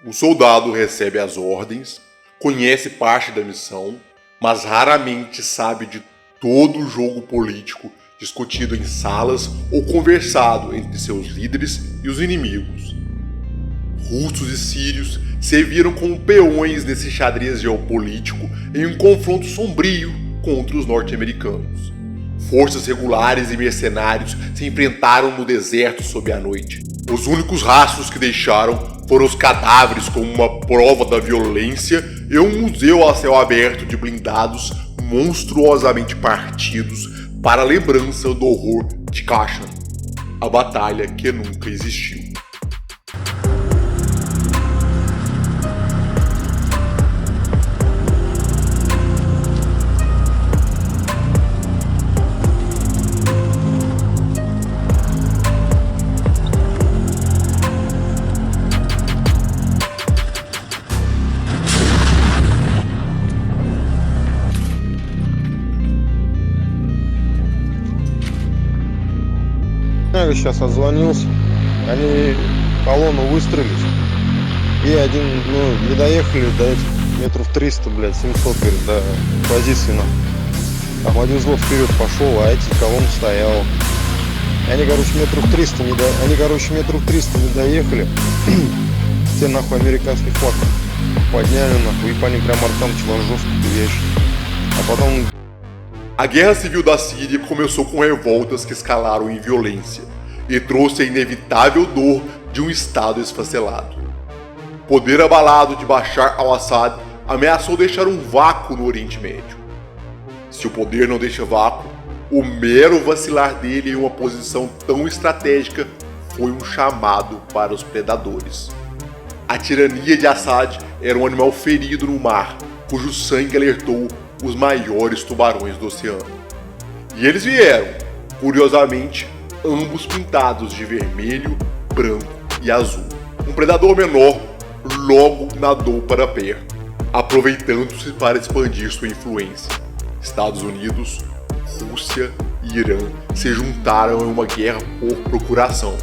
O soldado recebe as ordens, conhece parte da missão, mas raramente sabe de todo o jogo político discutido em salas ou conversado entre seus líderes e os inimigos. Russos e sírios se viram como peões nesse xadrez geopolítico em um confronto sombrio contra os norte-americanos. Forças regulares e mercenários se enfrentaram no deserto sob a noite. Os únicos rastros que deixaram foram os cadáveres como uma prova da violência e um museu a céu aberto de blindados monstruosamente partidos para a lembrança do horror de Kashan, a batalha que nunca existiu. Сейчас отзвонился, они колонну выстроились, и один, не доехали до этих метров 300, 700, говорит, до позиции нам. Один взвод вперед пошел, а эти колонны стояла. И они, метров 300 не доехали, те нахуй американский флаг подняли нахуй, и по ним прям артанчила жесткую вещь. А потом... A Guerra Civil da Síria começou com revoltas que escalaram em violência e trouxe a inevitável dor de um Estado esfacelado. O poder abalado de Bashar al-Assad ameaçou deixar um vácuo no Oriente Médio. Se o poder não deixa vácuo, o mero vacilar dele em uma posição tão estratégica foi um chamado para os predadores. A tirania de Assad era um animal ferido no mar, cujo sangue alertou os maiores tubarões do oceano. E eles vieram, curiosamente, ambos pintados de vermelho, branco e azul. Um predador menor logo nadou para perto, aproveitando-se para expandir sua influência. Estados Unidos, Rússia e Irã se juntaram em uma guerra por procuração.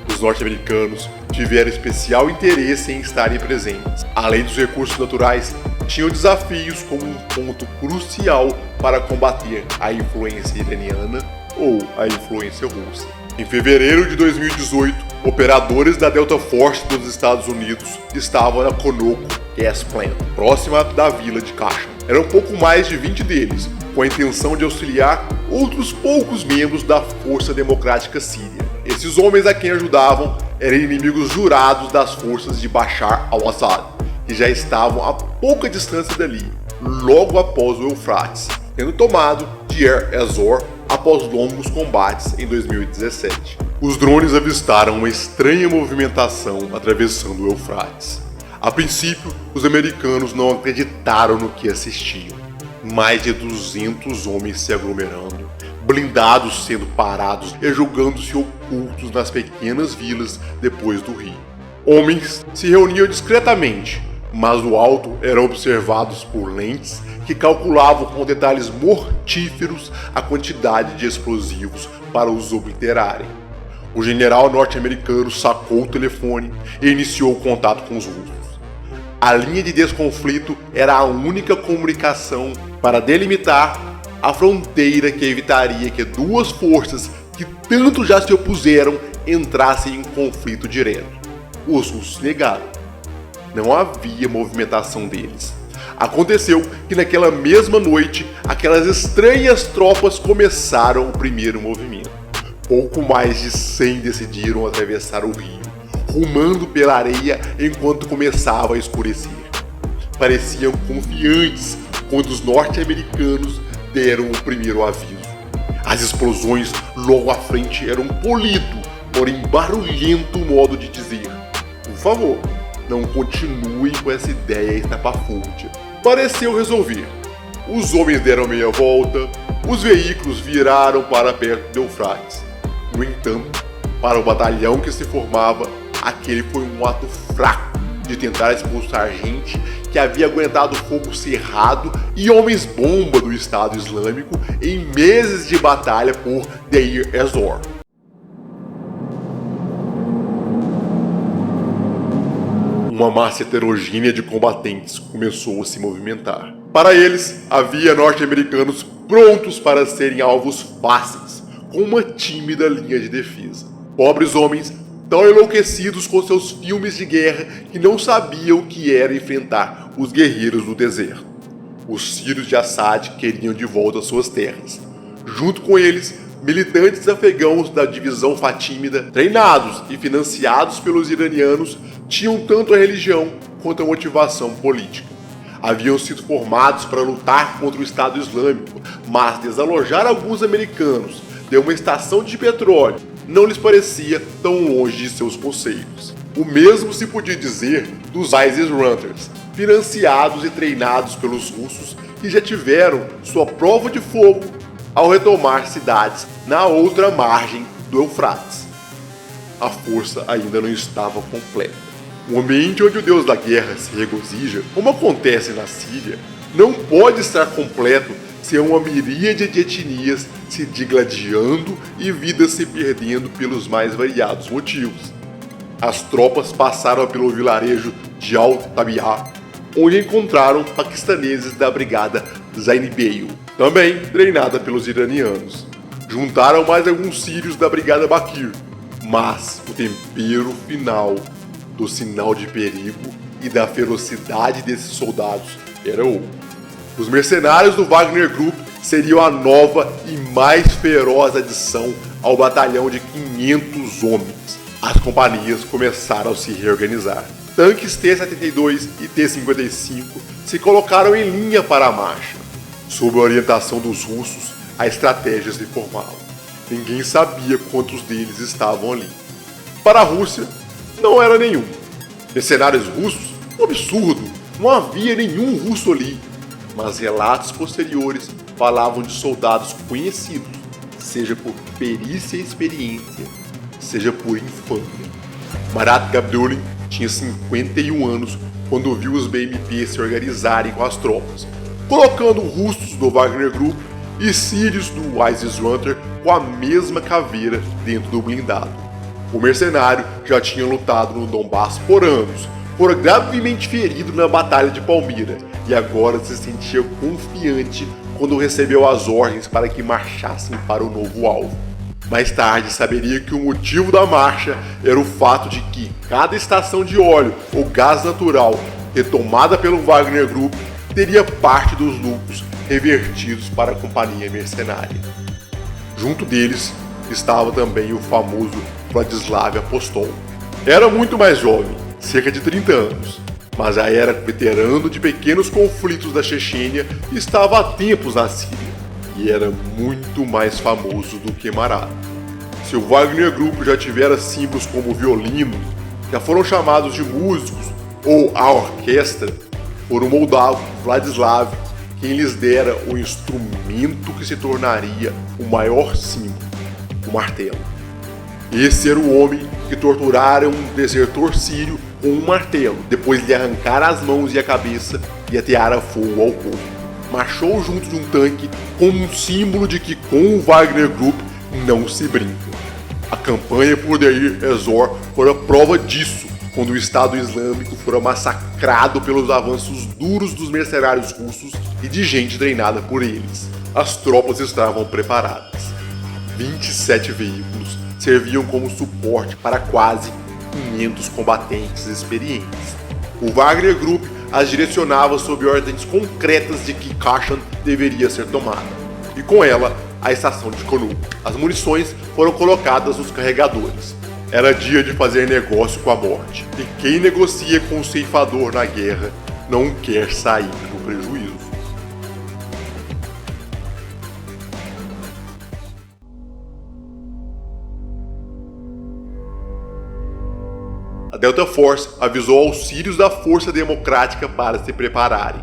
Os norte-americanos tiveram especial interesse em estarem presentes. Além dos recursos naturais, tinham desafios como um ponto crucial para combater a influência iraniana ou a influência russa. Em fevereiro de 2018, operadores da Delta Force dos Estados Unidos estavam na Conoco Gas Plant, próxima da vila de Kashan. Eram pouco mais de 20 deles, com a intenção de auxiliar outros poucos membros da Força Democrática Síria. Esses homens a quem ajudavam eram inimigos jurados das forças de Bashar al-Assad, que já estavam a pouca distância dali, logo após o Eufrates, tendo tomado Deir ez-Zor após longos combates em 2017. Os drones avistaram uma estranha movimentação atravessando o Eufrates. A princípio, os americanos não acreditaram no que assistiam. Mais de 200 homens se aglomerando, blindados sendo parados e julgando-se ocultos nas pequenas vilas depois do rio. Homens se reuniam discretamente, mas do alto eram observados por lentes que calculavam com detalhes mortíferos a quantidade de explosivos para os obliterarem. O general norte-americano sacou o telefone e iniciou o contato com os russos. A linha de desconflito era a única comunicação para delimitar a fronteira que evitaria que duas forças que tanto já se opuseram entrassem em conflito direto. Os russos negaram. Não havia movimentação deles. Aconteceu que naquela mesma noite, aquelas estranhas tropas começaram o primeiro movimento. Pouco mais de 100 decidiram atravessar o rio, rumando pela areia enquanto começava a escurecer. Pareciam confiantes quando os norte-americanos deram o primeiro aviso. As explosões logo à frente eram um polido, porém barulhento modo de dizer: por favor, não continue com essa ideia estapafúrdia. Pareceu resolver. Os homens deram meia volta, os veículos viraram para perto do Eufrates. No entanto, para o batalhão que se formava, aquele foi um ato fraco de tentar expulsar gente que havia aguentado fogo cerrado e homens-bomba do Estado Islâmico em meses de batalha por Deir ez-Zor. uma massa heterogênea de combatentes começou a se movimentar. Para eles, havia norte-americanos prontos para serem alvos fáceis, com uma tímida linha de defesa. Pobres homens tão enlouquecidos com seus filmes de guerra que não sabiam o que era enfrentar os guerreiros do deserto. Os sírios de Assad queriam de volta suas terras. Junto com eles, militantes afegãos da divisão fatímida, treinados e financiados pelos iranianos, tinham tanto a religião quanto a motivação política. Haviam sido formados para lutar contra o Estado Islâmico, mas desalojar alguns americanos de uma estação de petróleo não lhes parecia tão longe de seus conceitos. O mesmo se podia dizer dos ISIS Hunters, financiados e treinados pelos russos que já tiveram sua prova de fogo ao retomar cidades na outra margem do Eufrates. A força ainda não estava completa. Um ambiente onde o deus da guerra se regozija, como acontece na Síria, não pode estar completo sem uma miríade de etnias se digladiando e vidas se perdendo pelos mais variados motivos. As tropas passaram pelo vilarejo de Al-Tabi'a, onde encontraram paquistaneses da brigada Zainbeil, também treinada pelos iranianos. Juntaram mais alguns sírios da brigada Bakir, mas o tempero final do sinal de perigo e da ferocidade desses soldados era outro. Os mercenários do Wagner Group seriam a nova e mais feroz adição ao batalhão de 500 homens. As companhias começaram a se reorganizar. Tanques T-72 e T-55 se colocaram em linha para a marcha. Sob a orientação dos russos, a estratégia se formava. Ninguém sabia quantos deles estavam ali. Para a Rússia, não era nenhum. Mercenários russos? Um absurdo! Não havia nenhum russo ali. Mas relatos posteriores falavam de soldados conhecidos, seja por perícia e experiência, seja por infâmia. Marat Gabdulin tinha 51 anos quando viu os BMP se organizarem com as tropas, colocando russos do Wagner Group e sírios do ISIS Hunter com a mesma caveira dentro do blindado. O mercenário já tinha lutado no Donbass por anos, fora gravemente ferido na Batalha de Palmira e agora se sentia confiante quando recebeu as ordens para que marchassem para o novo alvo. Mais tarde saberia que o motivo da marcha era o fato de que cada estação de óleo ou gás natural retomada pelo Wagner Group teria parte dos lucros revertidos para a companhia mercenária. Junto deles estava também o famoso Vladislav Apostol. Era muito mais jovem, cerca de 30 anos, mas já era veterano de pequenos conflitos da Chechênia e estava há tempos na Síria, e era muito mais famoso do que Marat. Seu Wagner Group já tivera símbolos como o violino, já foram chamados de músicos ou a orquestra, por um moldavo, Vladislav, quem lhes dera o instrumento que se tornaria o maior símbolo, o martelo. Esse era o homem que torturara um desertor sírio com um martelo, depois lhe arrancara as mãos e a cabeça e ateara fogo ao corpo. Marchou junto de um tanque como um símbolo de que com o Wagner Group não se brinca. A campanha por Deir ez-Zor fora prova disso, quando o Estado Islâmico fora massacrado pelos avanços duros dos mercenários russos e de gente treinada por eles. As tropas estavam preparadas. 27 veículos serviam como suporte para quase 500 combatentes experientes. O Wagner Group as direcionava sob ordens concretas de que Kashan deveria ser tomada, e com ela a estação de Konuk. As munições foram colocadas nos carregadores. Era dia de fazer negócio com a morte, e quem negocia com o ceifador na guerra não quer sair no prejuízo. A Delta Force avisou aos sírios da Força Democrática para se prepararem.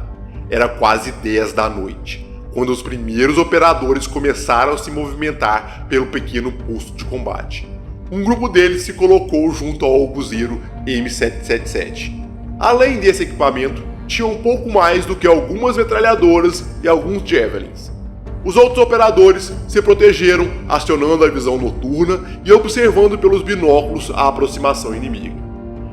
Era quase 10 da noite, quando os primeiros operadores começaram a se movimentar pelo pequeno posto de combate. Um grupo deles se colocou junto ao obuseiro M777. Além desse equipamento, tinha um pouco mais do que algumas metralhadoras e alguns javelins. Os outros operadores se protegeram acionando a visão noturna e observando pelos binóculos a aproximação inimiga.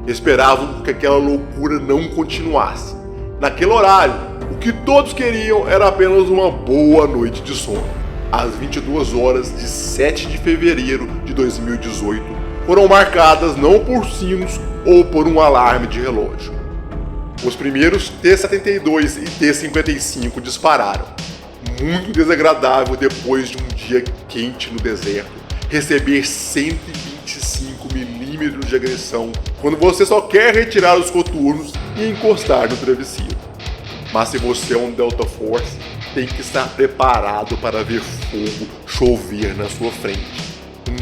Esperavam que aquela loucura não continuasse. Naquele horário, o que todos queriam era apenas uma boa noite de sono. Às 22 horas de 7 de fevereiro de 2018 foram marcadas não por sinos ou por um alarme de relógio. Os primeiros T-72 e T-55 dispararam. Muito desagradável depois de um dia quente no deserto, receber 125 milímetros de agressão quando você só quer retirar os coturnos e encostar no travesseiro. Mas se você é um Delta Force, tem que estar preparado para ver fogo chover na sua frente.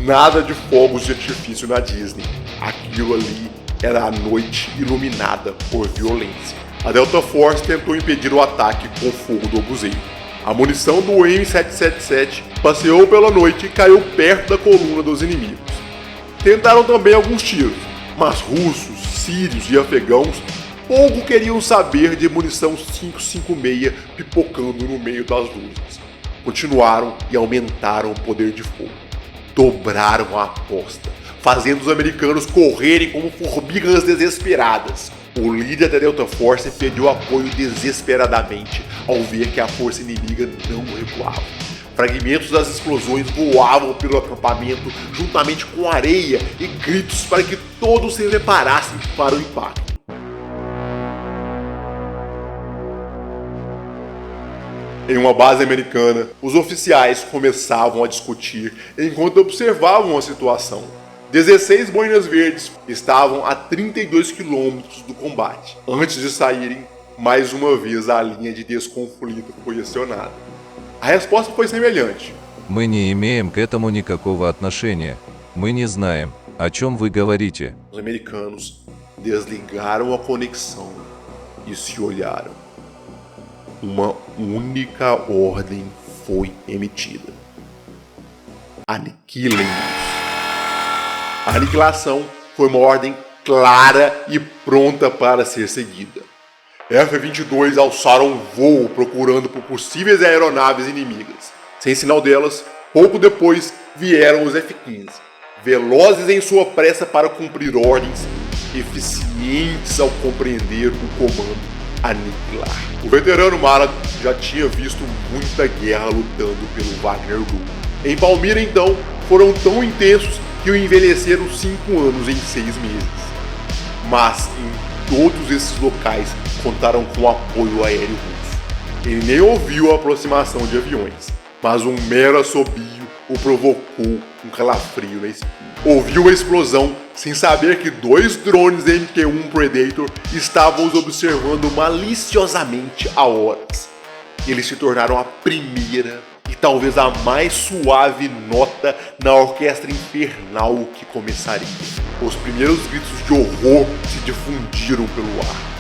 Nada de fogos de artifício na Disney. Aquilo ali era a noite iluminada por violência. A Delta Force tentou impedir o ataque com fogo do obuseiro. A munição do M777 passeou pela noite e caiu perto da coluna dos inimigos. Tentaram também alguns tiros, mas russos, sírios e afegãos pouco queriam saber de munição 5.56 pipocando no meio das luzes. Continuaram e aumentaram o poder de fogo. Dobraram a aposta, fazendo os americanos correrem como formigas desesperadas. O líder da Delta Force pediu apoio desesperadamente ao ver que a força inimiga não recuava. Fragmentos das explosões voavam pelo acampamento juntamente com areia e gritos para que todos se preparassem para o impacto. Em uma base americana, os oficiais começavam a discutir enquanto observavam a situação. 16 boinas verdes estavam a 32 quilômetros do combate. Antes de saírem, mais uma vez a linha de desconflito foi acionada. A resposta foi semelhante. Мы не имеем к этому никакого отношения. Мы не знаем, о чем вы говорите. Os americanos desligaram a conexão e se olharam. Uma única ordem foi emitida: aniquilem-nos. A aniquilação foi uma ordem clara e pronta para ser seguida. F-22 alçaram voo procurando por possíveis aeronaves inimigas. Sem sinal delas, pouco depois vieram os F-15, velozes em sua pressa para cumprir ordens, eficientes ao compreender o comando aniquilar. O veterano Marat já tinha visto muita guerra lutando pelo Wagner Group. Em Palmira, então, foram tão intensos que o envelheceram 5 anos em 6 meses. Mas em todos esses locais contaram com o apoio aéreo russo. Ele nem ouviu a aproximação de aviões, mas um mero assobio o provocou um calafrio na espinha. Ouviu a explosão sem saber que 2 drones MQ-1 Predator estavam os observando maliciosamente há horas. Eles se tornaram a primeira e talvez a mais suave nota na orquestra infernal que começaria. Os primeiros gritos de horror se difundiram pelo ar.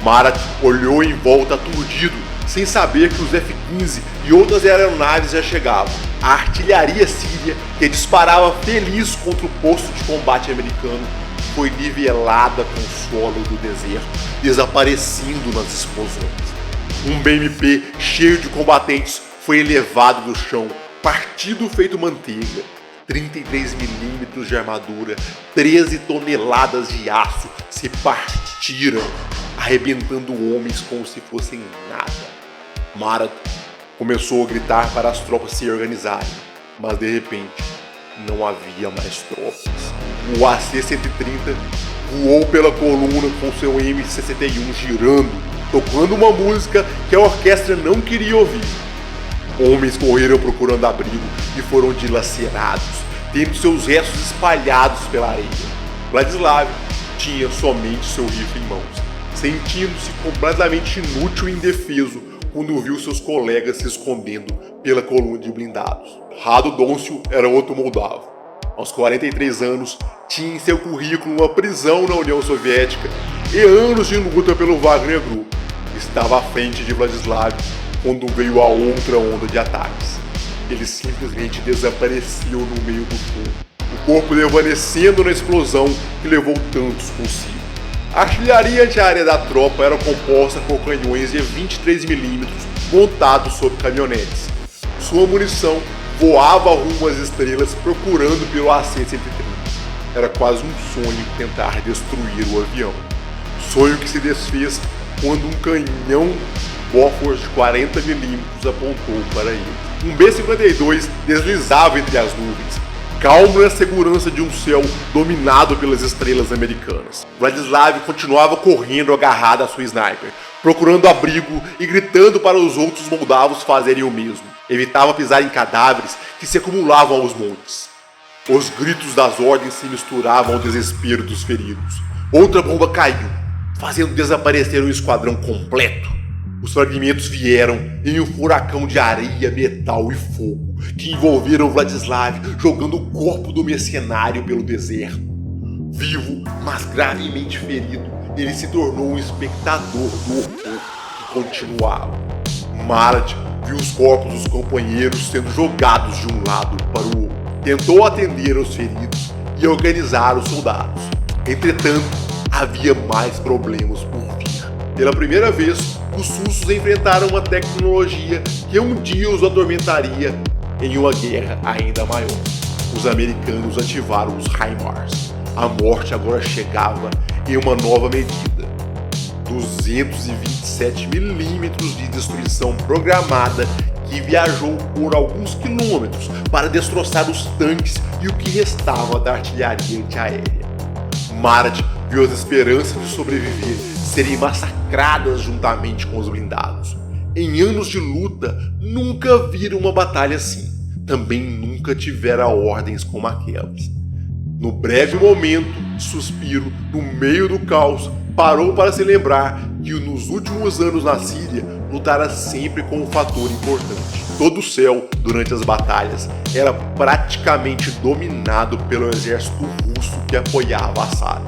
Marat olhou em volta aturdido, sem saber que os F-15 e outras aeronaves já chegavam. A artilharia síria, que disparava feliz contra o posto de combate americano, foi nivelada com o solo do deserto, desaparecendo nas explosões. Um BMP cheio de combatentes foi elevado do chão, partido feito manteiga. 33 milímetros de armadura, 13 toneladas de aço se partiram, arrebentando homens como se fossem nada. Marat começou a gritar para as tropas se organizarem, mas de repente não havia mais tropas. O AC-130 voou pela coluna com seu M61 girando, tocando uma música que a orquestra não queria ouvir. Homens correram procurando abrigo e foram dilacerados, tendo seus restos espalhados pela areia. Vladislav tinha somente seu rifle em mãos, sentindo-se completamente inútil e indefeso quando viu seus colegas se escondendo pela coluna de blindados. Rado Doncio era outro moldavo. Aos 43 anos, tinha em seu currículo uma prisão na União Soviética e anos de luta pelo Wagner Group. Estava à frente de Vladislav quando veio a outra onda de ataques. Ele simplesmente desapareceu no meio do fogo, o corpo desvanecendo na explosão que levou tantos consigo. A artilharia antiaérea da tropa era composta por canhões de 23mm montados sobre caminhonetes. Sua munição voava rumo às estrelas procurando pelo AC-130. Era quase um sonho tentar destruir o avião. Sonho que se desfez quando um canhão Bofors de 40mm apontou para ele. Um B-52 deslizava entre as nuvens, calmo na segurança de um céu dominado pelas estrelas americanas. Vladislav continuava correndo agarrado à sua sniper, procurando abrigo e gritando para os outros moldavos fazerem o mesmo. Evitava pisar em cadáveres que se acumulavam aos montes. Os gritos das ordens se misturavam ao desespero dos feridos. Outra bomba caiu, fazendo desaparecer um esquadrão completo. Os fragmentos vieram em um furacão de areia, metal e fogo, que envolveram Vladislav jogando o corpo do mercenário pelo deserto. Vivo, mas gravemente ferido, ele se tornou um espectador do horror que continuava. Marat viu os corpos dos companheiros sendo jogados de um lado para o outro. Tentou atender aos feridos e organizar os soldados. Entretanto, havia mais problemas por vir. Pela primeira vez, os russos enfrentaram uma tecnologia que um dia os atormentaria em uma guerra ainda maior. Os americanos ativaram os HIMARS. A morte agora chegava em uma nova medida. 227mm de destruição programada que viajou por alguns quilômetros para destroçar os tanques e o que restava da artilharia antiaérea. Marat viu as esperanças de sobreviver serem massacradas juntamente com os blindados. Em anos de luta, nunca viram uma batalha assim. Também nunca tivera ordens como aquelas. No breve momento de suspiro, no meio do caos, parou para se lembrar que nos últimos anos na Síria, lutara sempre com um fator importante. Todo o céu, durante as batalhas, era praticamente dominado pelo exército russo que apoiava Assad.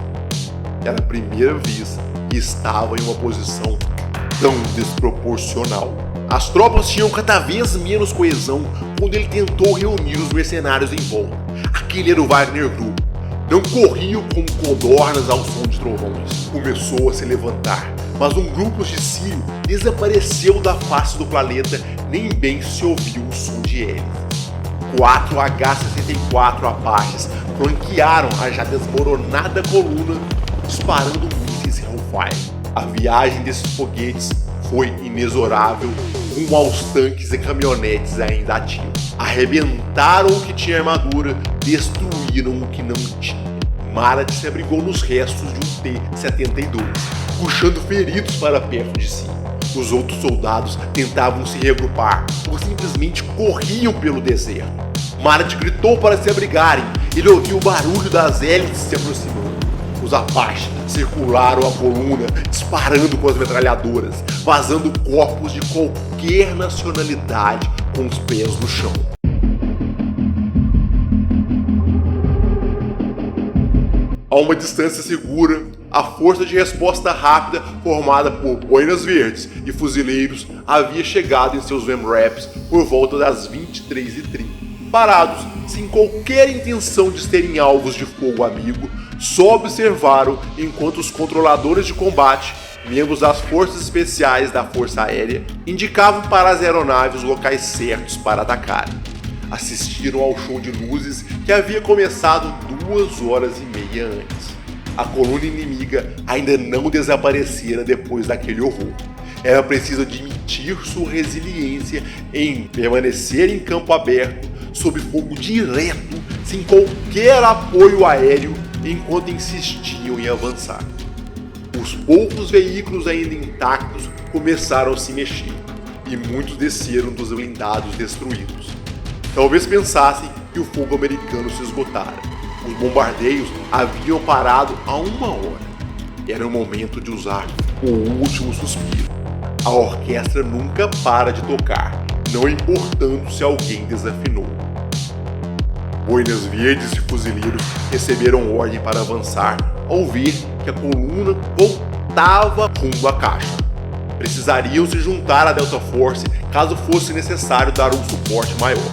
Era a primeira vez que estava em uma posição tão desproporcional. As tropas tinham cada vez menos coesão quando ele tentou reunir os mercenários em volta. Aquele era o Wagner Group. Não corriam como codornas ao som de trovões. Começou a se levantar, mas um grupo de sírio desapareceu da face do planeta, nem bem se ouviu o som de hélices. 4 H-64 Apaches flanquearam a já desmoronada coluna, disparando mísseis Hellfire. A viagem desses foguetes foi inexorável rumo aos tanques e caminhonetes ainda ativos. Arrebentaram o que tinha armadura, destruíram o que não tinha. Marat se abrigou nos restos de um T-72, puxando feridos para perto de si. Os outros soldados tentavam se reagrupar ou simplesmente corriam pelo deserto. Marat gritou para se abrigarem. Ele ouviu o barulho das hélices se aproximando. Os Apaches circularam a coluna, disparando com as metralhadoras, vazando corpos de qualquer nacionalidade com os pés no chão. A uma distância segura, a força de resposta rápida, formada por boinas verdes e fuzileiros, havia chegado em seus VMRAPs por volta das 23h30. Parados, sem qualquer intenção de serem alvos de fogo amigo, só observaram enquanto os controladores de combate, membros das forças especiais da Força Aérea, indicavam para as aeronaves os locais certos para atacarem. Assistiram ao show de luzes que havia começado 2h30 antes. A coluna inimiga ainda não desaparecera depois daquele horror. Era preciso admitir sua resiliência em permanecer em campo aberto, sob fogo direto, sem qualquer apoio aéreo, enquanto insistiam em avançar. Os poucos veículos ainda intactos começaram a se mexer, e muitos desceram dos blindados destruídos. Talvez pensassem que o fogo americano se esgotara. Os bombardeios haviam parado há 1 hora. Era o momento de usar o último suspiro. A orquestra nunca para de tocar, não importando se alguém desafinou. Boinas verdes e fuzileiros receberam ordem para avançar ao ver que a coluna voltava rumo à caixa. Precisariam se juntar à Delta Force caso fosse necessário dar um suporte maior.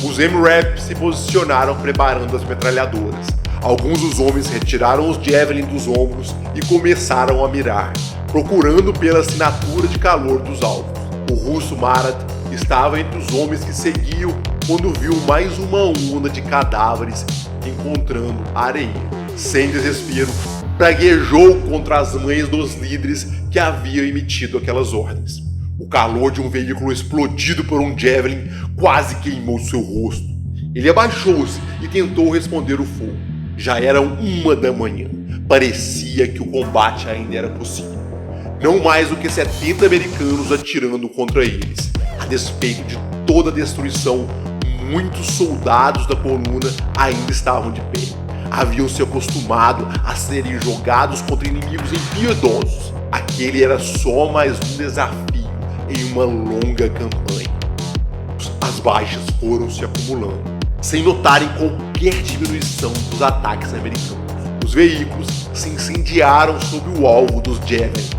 Os MRAP se posicionaram preparando as metralhadoras. Alguns dos homens retiraram os Javelin dos ombros e começaram a mirar, procurando pela assinatura de calor dos alvos. O russo Marat estava entre os homens que seguiam quando viu mais uma onda de cadáveres encontrando a areia. Sem desespero, praguejou contra as mães dos líderes que haviam emitido aquelas ordens. O calor de um veículo explodido por um javelin quase queimou seu rosto. Ele abaixou-se e tentou responder o fogo. Já era 1 da manhã. Parecia que o combate ainda era possível. Não mais do que 70 americanos atirando contra eles. A despeito de toda a destruição, muitos soldados da coluna ainda estavam de pé. Haviam se acostumado a serem jogados contra inimigos impiedosos. Aquele era só mais um desafio em uma longa campanha. As baixas foram se acumulando, sem notarem qualquer diminuição dos ataques americanos. Os veículos se incendiaram sob o alvo dos javelins.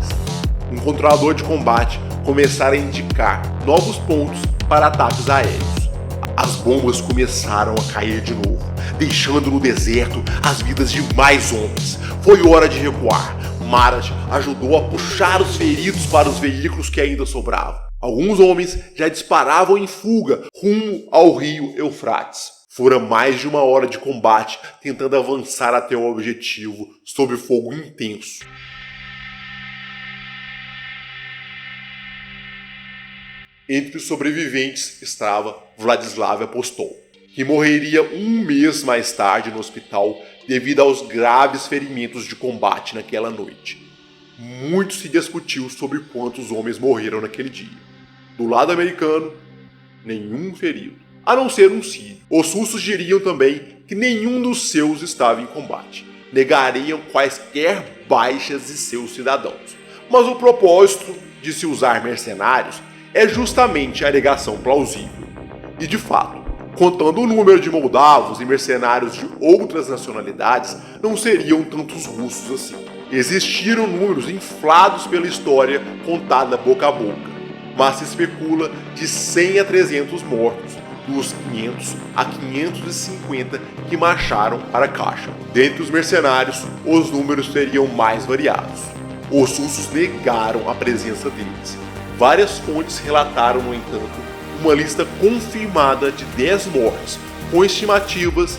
Um controlador de combate começara a indicar novos pontos para ataques aéreos. As bombas começaram a cair de novo, deixando no deserto as vidas de mais homens. Foi hora de recuar. Marat ajudou a puxar os feridos para os veículos que ainda sobravam. Alguns homens já disparavam em fuga rumo ao rio Eufrates. Fora mais de 1 hora de combate tentando avançar até o objetivo sob fogo intenso. Entre os sobreviventes estava Vladislav Apostol, que morreria 1 mês mais tarde no hospital devido aos graves ferimentos de combate naquela noite. Muito se discutiu sobre quantos homens morreram naquele dia. Do lado americano, nenhum ferido, a não ser um sírio. Os russos diriam também que nenhum dos seus estava em combate. Negariam quaisquer baixas de seus cidadãos. Mas o propósito de se usar mercenários é justamente a alegação plausível. E de fato, contando o número de moldavos e mercenários de outras nacionalidades, não seriam tantos russos assim. Existiram números inflados pela história contada boca a boca, mas se especula de 100 a 300 mortos, dos 500 a 550 que marcharam para Kashan. Dentre os mercenários, os números seriam mais variados. Os russos negaram a presença deles. Várias fontes relataram, no entanto, uma lista confirmada de 10 mortes, com estimativas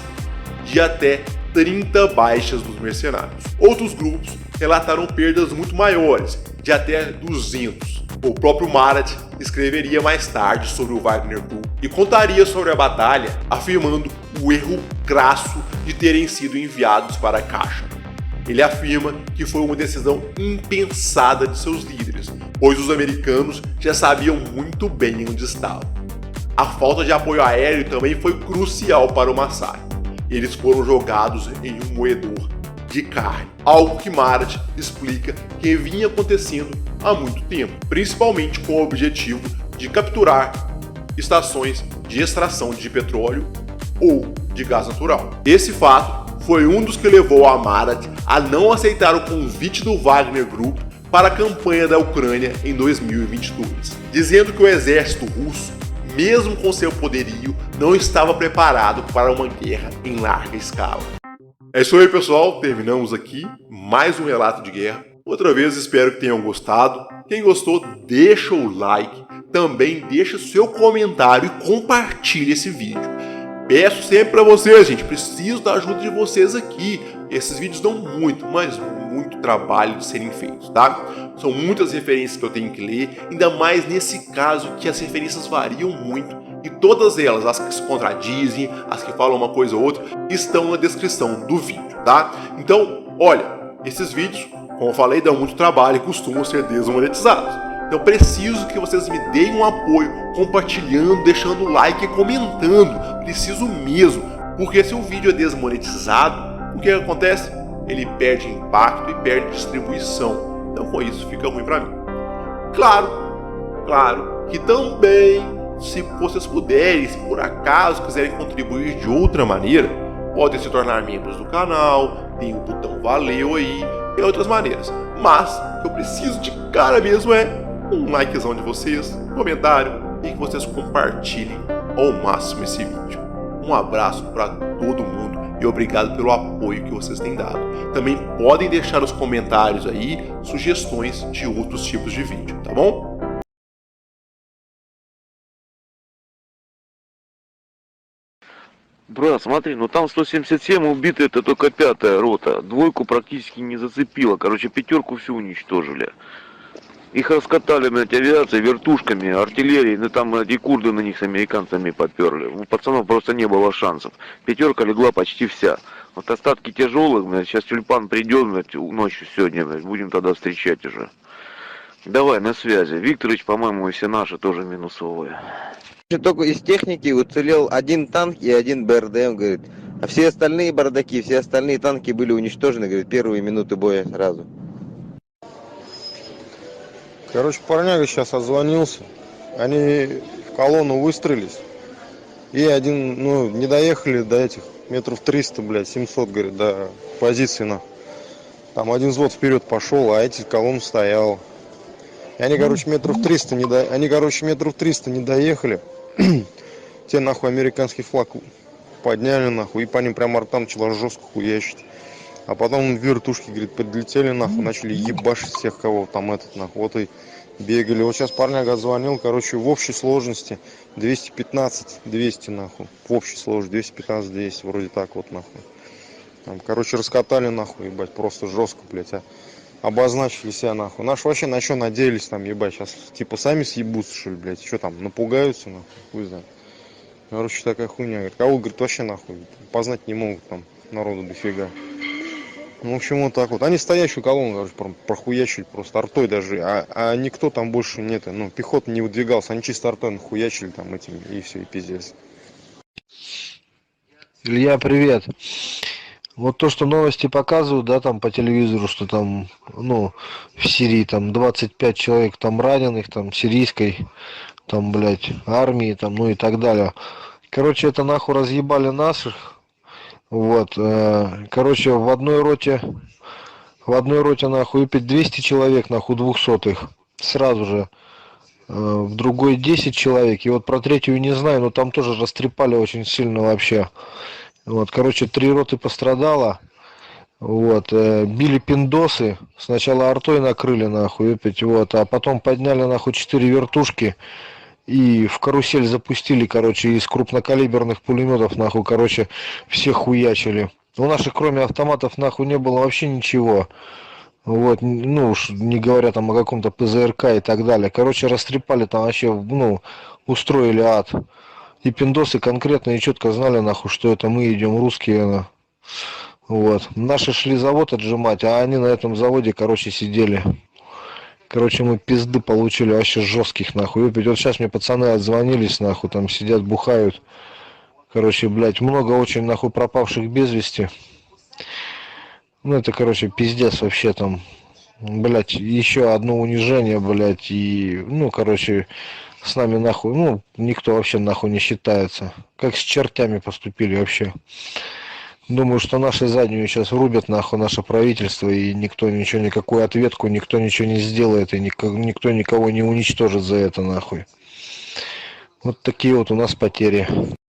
de até 30 baixas dos mercenários. Outros grupos relataram perdas muito maiores, de até 200. O próprio Marat escreveria mais tarde sobre o Wagner Group e contaria sobre a batalha, afirmando o erro crasso de terem sido enviados para Kashan. Ele afirma que foi uma decisão impensada de seus líderes, pois os americanos já sabiam muito bem onde estavam. A falta de apoio aéreo também foi crucial para o massacre. Eles foram jogados em um moedor de carne, algo que Marat explica que vinha acontecendo há muito tempo, principalmente com o objetivo de capturar estações de extração de petróleo ou de gás natural. Esse fato foi um dos que levou a Marat a não aceitar o convite do Wagner Group para a campanha da Ucrânia em 2022, dizendo que o exército russo, mesmo com seu poderio, não estava preparado para uma guerra em larga escala. É isso aí, pessoal, terminamos aqui mais um relato de guerra. Outra vez espero que tenham gostado. Quem gostou, deixa o like, também deixa seu comentário e compartilha esse vídeo. Peço sempre para vocês, gente, preciso da ajuda de vocês aqui. Esses vídeos dão muito, mas muito trabalho de serem feitos, tá? São muitas referências que eu tenho que ler, ainda mais nesse caso que as referências variam muito. E todas elas, as que se contradizem, as que falam uma coisa ou outra, estão na descrição do vídeo, tá? Então, olha, esses vídeos, como eu falei, dão muito trabalho e costumam ser desmonetizados. Então preciso que vocês me deem um apoio, compartilhando, deixando o like e comentando. Preciso mesmo, porque se um vídeo é desmonetizado, o que acontece? Ele perde impacto e perde distribuição. Então com isso fica ruim pra mim. Claro que também, se vocês puderem, se por acaso quiserem contribuir de outra maneira, podem se tornar membros do canal, tem o botão valeu aí, tem outras maneiras. Mas o que eu preciso de cara mesmo é um likezão de vocês, um comentário e que vocês compartilhem ao máximo esse vídeo. Um abraço para todo mundo e obrigado pelo apoio que vocês têm dado. Também podem deixar nos comentários aí sugestões de outros tipos de vídeo, tá bom? Брат, смотри, ну там 177 убиты, это только 5-я рота. Двойку практически не зацепило. Короче, 5-ку всю уничтожили. Их раскатали, блядь, авиацией, вертушками, артиллерией, ну там, блядь, и курды на них с американцами подперли. У пацанов просто не было шансов. 5-ка легла почти вся. Вот остатки тяжелых, блядь, сейчас тюльпан придет, блядь, ночью сегодня, блядь, будем тогда встречать уже. Давай, на связи. Викторович, по-моему, и все наши тоже минусовые. Только из техники уцелел один танк и один БРДМ, говорит. А все остальные бардаки, все остальные танки были уничтожены, говорит, первые минуты боя сразу. Короче, парняга сейчас отзвонился. Они в колонну выстроились. И один, ну, не доехали до этих метров 300, блядь, 700, говорит, до позиции, на. Там один взвод вперед пошел, а эти колонн стоял. И они, короче, метров 300 не доехали. Те, нахуй, американский флаг подняли, нахуй, и по ним прям арта начала жестко хуячить. А потом вертушки, говорит, подлетели, нахуй, начали ебашить всех, кого там этот, нахуй, вот и бегали. Вот сейчас парняга звонил, короче, в общей сложности 215-200, нахуй. В общей сложности 215-200, вроде так вот, нахуй. Там, короче, раскатали, нахуй, ебать, просто жестко, блядь, обозначили себя, нахуй. Наши вообще на что надеялись, там, ебать, сейчас, типа, сами съебутся, что ли, блядь, что там, напугаются, нахуй, хуй знает. Короче, такая хуйня, говорит, кого, говорит, вообще, нахуй, познать не могут, там, народу дофига. Ну, в общем, вот так вот. Они стоящую колонну, короче, прохуячили просто артой даже, а никто там больше нет, ну, пехота не выдвигался, они чисто артой нахуячили там этим, и все, и пиздец. Илья, привет. Вот то, что новости показывают, да, там по телевизору, что там, ну, в Сирии там 25 человек там раненых, там, сирийской, там, блядь, армии, там, ну и так далее. Короче, это нахуй разъебали наших. Вот, короче, в одной роте нахуй 200 человек, нахуй 200-х. Сразу же. В другой 10 человек. И вот про третью не знаю, но там тоже растрепали очень сильно вообще. Вот, короче, 3 роты пострадало. Вот, били пиндосы. Сначала артой накрыли, нахуй, опять, вот, а потом подняли, нахуй, 4 вертушки. И в карусель запустили, короче, из крупнокалиберных пулеметов, нахуй, короче, всех хуячили. У наших, кроме автоматов, нахуй, не было вообще ничего. Вот, ну уж не говоря там о каком-то ПЗРК и так далее. Короче, растрепали там вообще, ну, устроили ад. И пиндосы конкретно и четко знали, нахуй, что это мы идем русские. Вот. Наши шли завод отжимать, а они на этом заводе, короче, сидели. Короче, мы пизды получили вообще жестких, нахуй. Вот сейчас мне пацаны отзвонились, нахуй, там сидят, бухают. Короче, блядь, много очень, нахуй, пропавших без вести. Ну, это, короче, пиздец вообще там. Блядь, еще одно унижение, блядь, и, ну, короче, с нами, нахуй, ну, никто вообще, нахуй, не считается. Как с чертями поступили вообще. Думаю, что наши заднюю сейчас врубят, нахуй, наше правительство, и никто ничего, никакую ответку, никто ничего не сделает, и никто никого не уничтожит за это, нахуй. Вот такие вот у нас потери.